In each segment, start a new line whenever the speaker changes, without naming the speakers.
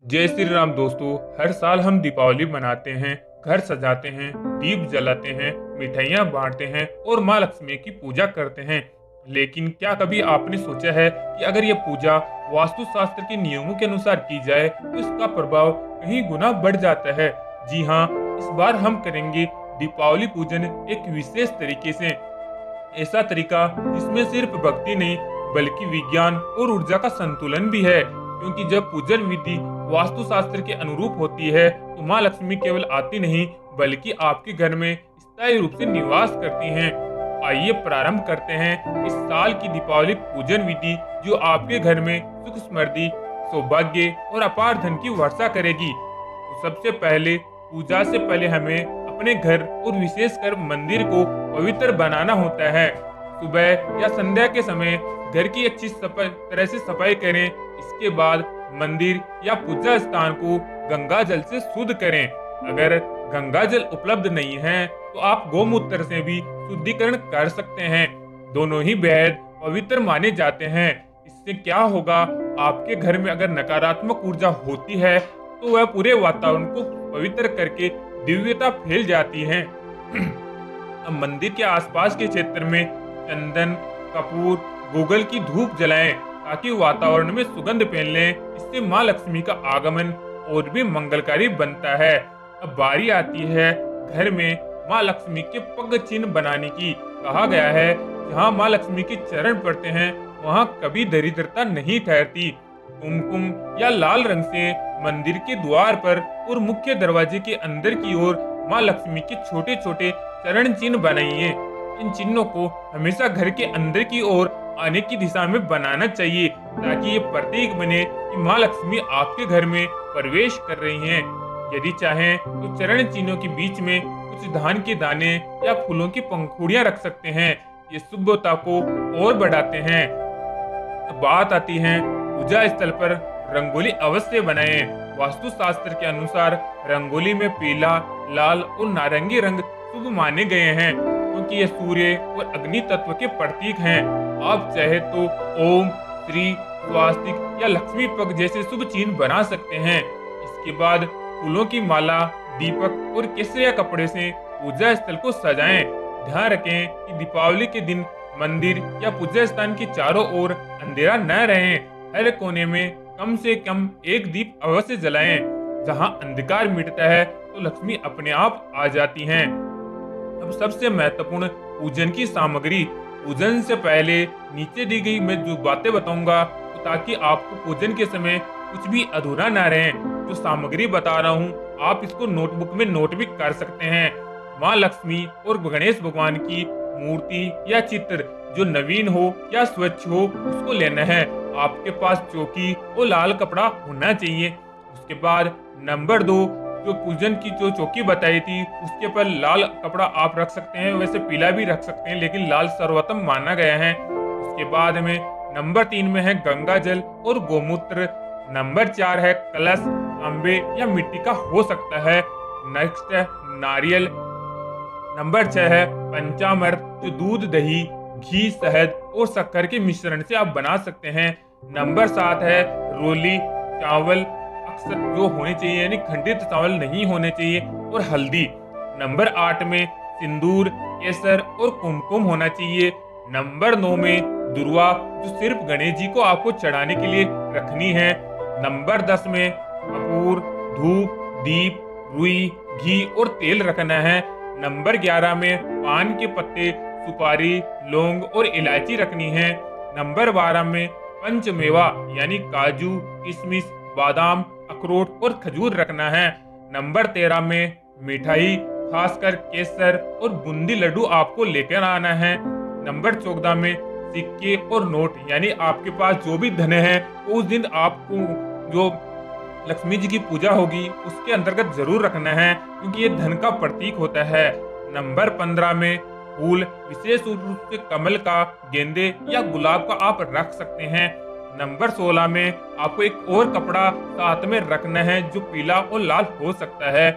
जय श्री राम दोस्तों। हर साल हम दीपावली मनाते हैं, घर सजाते हैं, दीप जलाते हैं, मिठाइयाँ बांटते हैं और माँ लक्ष्मी की पूजा करते हैं। लेकिन क्या कभी आपने सोचा है कि अगर ये पूजा वास्तु शास्त्र के नियमों के अनुसार की जाए तो इसका प्रभाव कहीं गुना बढ़ जाता है। जी हाँ, इस बार हम करेंगे दीपावली पूजन एक विशेष तरीके से। ऐसा तरीका जिसमें सिर्फ भक्ति नहीं बल्कि विज्ञान और ऊर्जा का संतुलन भी है, क्योंकि जब पूजन विधि वास्तुशास्त्र के अनुरूप होती है तो माँ लक्ष्मी केवल आती नहीं बल्कि आपके घर में स्थायी रूप से निवास करती हैं। आइए प्रारंभ करते हैं इस साल की दीपावली पूजन विधि जो आपके घर में सुख समृद्धि, सौभाग्य और अपार धन की वर्षा करेगी। तो सबसे पहले पूजा से पहले हमें अपने घर और विशेषकर मंदिर को पवित्र बनाना होता है। सुबह या संध्या के समय घर की अच्छी तरह से सफाई करें। इसके बाद मंदिर या पूजा स्थान को गंगा जल से शुद्ध करें। अगर गंगा जल उपलब्ध नहीं है तो आप गौमूत्र से भी शुद्धिकरण कर सकते हैं। दोनों ही बेहद पवित्र माने जाते हैं। इससे क्या होगा, आपके घर में अगर नकारात्मक ऊर्जा होती है तो वह पूरे वातावरण को पवित्र करके दिव्यता फैल जाती है। अब मंदिर के आसपास के क्षेत्र में चंदन, कपूर, गूगल की धूप जलाएं ताकि वातावरण में सुगंध फैलने। इससे माँ लक्ष्मी का आगमन और भी मंगलकारी बनता है। अब बारी आती है घर में माँ लक्ष्मी के पग चिन्ह बनाने की। कहा गया है जहाँ माँ लक्ष्मी के चरण पड़ते हैं वहाँ कभी दरिद्रता नहीं ठहरती। कुमकुम या लाल रंग से मंदिर के द्वार पर और मुख्य दरवाजे के अंदर की ओर माँ लक्ष्मी के छोटे छोटे चरण चिन्ह बनाइए। इन चिन्हों को हमेशा घर के अंदर की ओर आने की दिशा में बनाना चाहिए ताकि ये प्रतीक बने कि माँ लक्ष्मी आपके घर में प्रवेश कर रही हैं। यदि चाहें तो चरण चिन्हों के बीच में कुछ धान के दाने या फूलों की पंखुड़ियां रख सकते हैं। ये शुभता को और बढ़ाते हैं। अब बात आती है पूजा स्थल पर रंगोली अवश्य बनाएं। वास्तु शास्त्र के अनुसार रंगोली में पीला, लाल और नारंगी रंग शुभ माने गए हैं, क्योंकि ये सूर्य और अग्नि तत्व के प्रतीक हैं। आप चाहे तो ओम, श्री, स्वास्तिक या लक्ष्मी पग जैसे शुभ चिन्ह बना सकते हैं। इसके बाद फूलों की माला, दीपक और केसरिया कपड़े से पूजा स्थल को सजाएं। ध्यान रखें कि दीपावली के दिन मंदिर या पूजा स्थान के चारों ओर अंधेरा न रहे। हर कोने में कम से कम एक दीप अवश्य जलाएं। जहां अंधकार मिटता है तो लक्ष्मी अपने आप आ जाती हैं। अब सबसे महत्वपूर्ण पूजन की सामग्री। पूजन से पहले नीचे दी गई मैं जो बातें बताऊंगा तो ताकि आपको पूजन के समय कुछ भी अधूरा ना रहे। जो सामग्री बता रहा हूँ आप इसको नोटबुक में नोट भी कर सकते हैं। माँ लक्ष्मी और गणेश भगवान की मूर्ति या चित्र जो नवीन हो या स्वच्छ हो उसको लेना है। आपके पास चौकी और लाल कपड़ा होना चाहिए। उसके बाद नंबर 2, जो पूजन की जो चौकी बताई थी उसके ऊपर लाल कपड़ा आप रख सकते हैं, वैसे पीला भी रख सकते हैं लेकिन लाल सर्वोत्तम माना गया है। उसके बाद में नंबर 3 में है गंगा जल और गोमूत्र। नंबर 4 है कलश, तांबे या मिट्टी का हो सकता है। नेक्स्ट है नारियल। नंबर 6 है पंचामृत जो दूध, दही, घी, शहद और शक्कर के मिश्रण से आप बना सकते हैं। नंबर 7 है रोली, चावल अक्सर जो होने चाहिए यानी खंडित चावल नहीं होने चाहिए, और हल्दी। नंबर 8 में सिंदूर, केसर और कुमकुम होना चाहिए। नंबर 9 में दुर्वा जो सिर्फ गणेश जी को आपको चढ़ाने के लिए रखनी है। नंबर 10 में कपूर, धूप, दीप, रुई, घी और तेल रखना है। नंबर 11 में पान के पत्ते, सुपारी, लौंग और इलायची रखनी है। नंबर 12 में पंचमेवा यानी काजू, किशमिश, बादाम, अखरोट और खजूर रखना है। नंबर 13 में मिठाई, खासकर केसर और बूंदी लड्डू आपको लेकर आना है। नंबर 14 में सिक्के और नोट यानी आपके पास जो भी धन है उस दिन आपको जो लक्ष्मी जी की पूजा होगी उसके अंतर्गत जरूर रखना है, क्योंकि ये धन का प्रतीक होता है। नंबर 15 में फूल, विशेष रूप से कमल का, गेंदे या गुलाब का आप रख सकते हैं। नंबर 16 में आपको एक और कपड़ा साथ में रखना है जो पीला और लाल हो सकता है।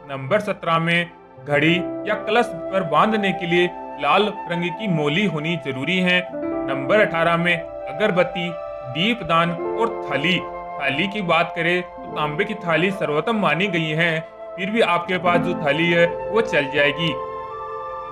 नंबर 17 में घड़ी या कलश पर बांधने के लिए लाल रंग की मोली होनी जरूरी है। नंबर 18 में अगरबत्ती, दीपदान और थाली। थाली की बात करें तो तांबे की थाली सर्वोत्तम मानी गई है, फिर भी आपके पास जो थाली है वो चल जाएगी।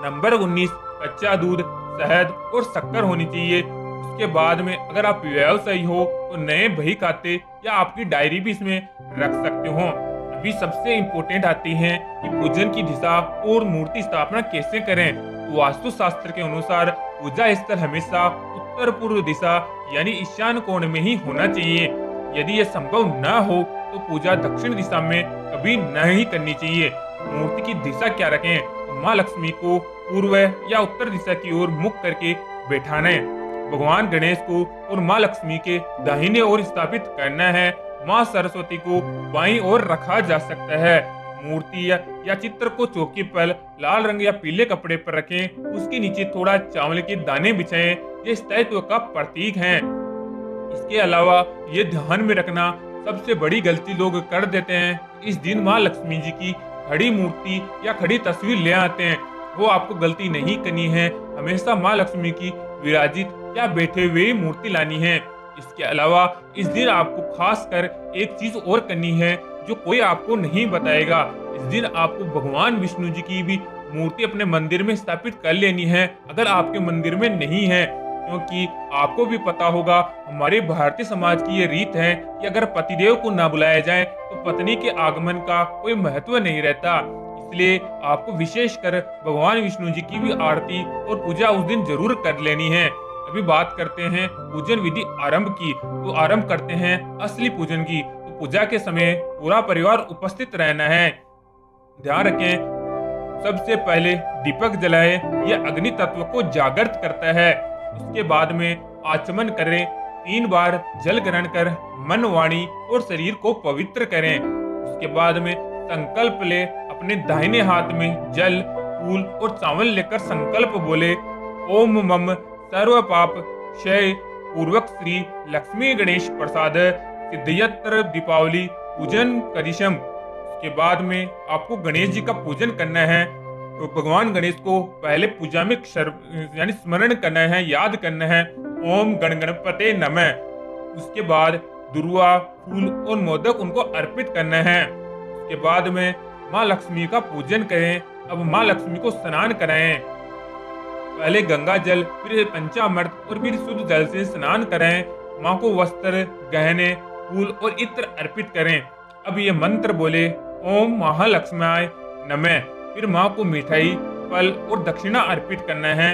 नंबर 19, कच्चा दूध, शहद और शक्कर होनी चाहिए। उसके बाद में अगर आप व्यवसायी हो तो नए बही खाते या आपकी डायरी भी इसमें रख सकते हो। अभी सबसे इम्पोर्टेंट आती है कि पूजन की दिशा और मूर्ति स्थापना कैसे करें। तो वास्तु शास्त्र के अनुसार पूजा स्थल हमेशा उत्तर पूर्व दिशा यानी ईशान कोण में ही होना चाहिए। यदि यह संभव न हो तो पूजा दक्षिण दिशा में कभी नहीं करनी चाहिए। मूर्ति की दिशा क्या रखें, तो माँ लक्ष्मी को पूर्व या उत्तर दिशा की ओर मुख करके बैठाना है। भगवान गणेश को और माँ लक्ष्मी के दाहिने ओर स्थापित करना है। माँ सरस्वती को बाईं ओर रखा जा सकता है। मूर्ति या चित्र को चौकी पर लाल रंग या पीले कपड़े पर रखें। उसके नीचे थोड़ा चावल के दाने बिछाएं। ये स्थायित्व का प्रतीक है। इसके अलावा ये ध्यान में रखना सबसे बड़ी गलती लोग कर देते हैं। इस दिन माँ लक्ष्मी जी की खड़ी मूर्ति या खड़ी तस्वीर ले आते हैं। वो आपको गलती नहीं करनी है। हमेशा माँ लक्ष्मी की विराजित या बैठे हुए मूर्ति लानी है। इसके अलावा इस दिन आपको खास कर एक चीज और करनी है जो कोई आपको नहीं बताएगा। इस दिन आपको भगवान विष्णु जी की भी मूर्ति अपने मंदिर में स्थापित कर लेनी है, अगर आपके मंदिर में नहीं है। क्योंकि आपको भी पता होगा हमारे भारतीय समाज की ये रीत है कि अगर पतिदेव को ना बुलाया जाए तो पत्नी के आगमन का कोई महत्व नहीं रहता। इसलिए आपको विशेषकर भगवान विष्णु जी की भी आरती और पूजा उस दिन जरूर कर लेनी है। अभी बात करते हैं पूजन विधि आरंभ की। तो आरंभ करते हैं असली पूजन की। तो पूजा के समय पूरा परिवार उपस्थित रहना है। ध्यान रखें, सबसे पहले दीपक जलाएं। यह अग्नि तत्व को जागृत करता है। उसके बाद में आचमन करें। 3 बार जल ग्रहण कर मन, वाणी और शरीर को पवित्र करें। उसके बाद में संकल्प ले। अपने दाहिने हाथ में जल, फूल और चावल लेकर संकल्प बोले, ओम मम सर्व पाप क्षय पूर्वक श्री लक्ष्मी गणेश प्रसाद सिद्धयत्र दीपावली पूजन करिशम। उसके बाद में आपको गणेश जी का पूजन करना है। तो भगवान गणेश को पहले पूजा में यानी स्मरण करना है, याद करना है, ओम गण गणपते नमः। उसके बाद दुर्वा, फूल और मोदक उनको अर्पित करना है। उसके बाद में माँ लक्ष्मी का पूजन करें। अब माँ लक्ष्मी को स्नान कराएं। पहले गंगा जल, फिर पंचामृत और फिर शुद्ध जल से स्नान कराएं। माँ को वस्त्र, गहने, फूल और इत्र अर्पित करें। अब ये मंत्र बोले, ओम महालक्ष्म्याय नमः। फिर माँ को मिठाई, फल और दक्षिणा अर्पित करना है।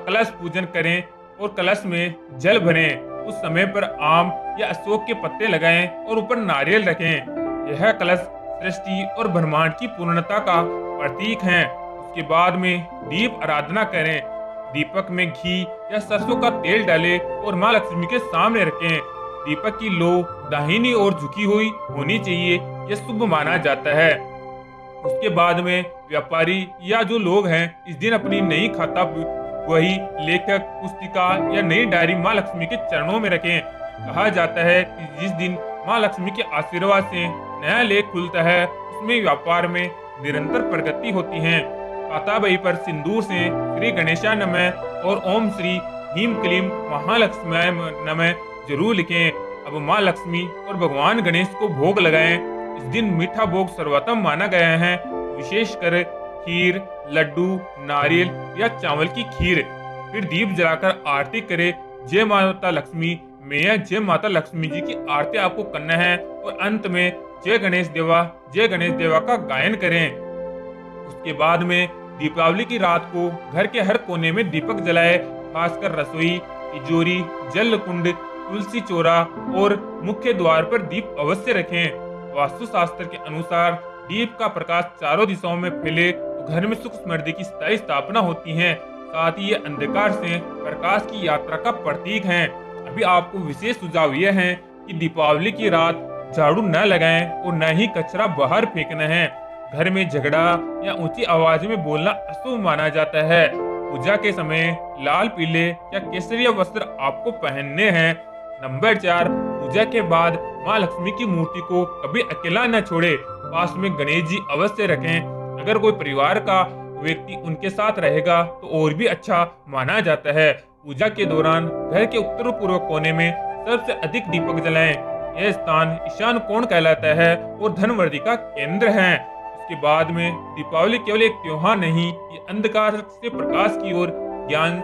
कलश पूजन करें और कलश में जल भरें। उस समय पर आम या अशोक के पत्ते लगाएं और ऊपर नारियल रखें। यह कलश सृष्टि और ब्रह्मांड की पूर्णता का प्रतीक है। उसके बाद में दीप आराधना करें। दीपक में घी या सरसों का तेल डालें और माँ लक्ष्मी के सामने रखें। दीपक की लो दाहिनी ओर झुकी हुई होनी चाहिए, यह शुभ माना जाता है। उसके बाद में व्यापारी या जो लोग हैं इस दिन अपनी नई खाता वही, लेखक, पुस्तिका या नई डायरी माँ लक्ष्मी के चरणों में रखें। कहा जाता है कि जिस दिन माँ लक्ष्मी के आशीर्वाद से नया लेख खुलता है उसमें व्यापार में निरंतर प्रगति होती है। खाता बही पर सिंदूर से श्री गणेशा नमः और ओम श्री ह्रीं क्लीं महालक्ष्म्याय नमः जरूर लिखें। अब माँ लक्ष्मी और भगवान गणेश को भोग लगाएं। इस दिन मीठा भोग सर्वोत्तम माना गया है, विशेषकर खीर, लड्डू, नारियल या चावल की खीर। फिर दीप जलाकर आरती करें। जय माता लक्ष्मी में जय माता लक्ष्मी जी की आरती आपको करना है और अंत में जय गणेश देवा का गायन करें। उसके बाद में दीपावली की रात को घर के हर कोने में दीपक जलाए। खासकर रसोई, तिजोरी, जल कुंड, तुलसी चौरा और मुख्य द्वार पर दीप अवश्य रखें। वास्तु शास्त्र के अनुसार दीप का प्रकाश चारों दिशाओं में फैले तो घर में सुख समृद्धि की स्थायी स्थापना होती है। साथ ही ये अंधकार से प्रकाश की यात्रा का प्रतीक है। अभी आपको विशेष सुझाव यह है कि दीपावली की रात झाड़ू न लगाएं और न ही कचरा बाहर फेंकना है। घर में झगड़ा या ऊंची आवाज में बोलना अशुभ माना जाता है। पूजा के समय लाल, पीले या केसरिया वस्त्र आपको पहनने हैं। नंबर 4, पूजा के बाद माँ लक्ष्मी की मूर्ति को कभी अकेला न छोड़े। पास में गणेश जी अवश्य रखें। अगर कोई परिवार का व्यक्ति उनके साथ रहेगा तो और भी अच्छा माना जाता है। पूजा के दौरान घर के उत्तर पूर्व कोने में सबसे अधिक दीपक जलाएं। यह स्थान ईशान कोण कहलाता है और धनवृद्धि का केंद्र है। उसके बाद में दीपावली केवल एक त्योहार नहीं, ये अंधकार से प्रकाश की ओर,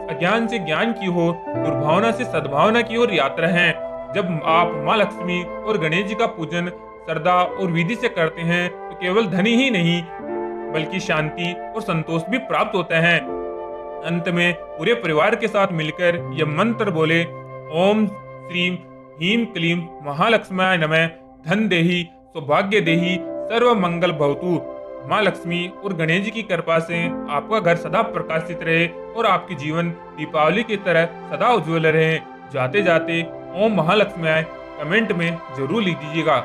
अज्ञान से ज्ञान की ओर, दुर्भावना से सद्भावना की ओर यात्रा है। जब आप माँ लक्ष्मी और गणेश जी का पूजन श्रद्धा और विधि से करते हैं तो केवल धन ही नहीं बल्कि शांति और संतोष भी प्राप्त होता है। अंत में पूरे परिवार के साथ मिलकर यह मंत्र बोले, ओम श्रीम ह्रीम क्लीम महालक्ष्म्याय नमः, धन देहि सौभाग्य देहि सर्व मंगल भवतु। माँ लक्ष्मी और गणेश जी की कृपा से आपका घर सदा प्रकाशित रहे और आपकी जीवन दीपावली की तरह सदा उज्जवल रहे। जाते जाते ओम महालक्ष्म्याय कमेंट में जरूर लिख दीजिएगा।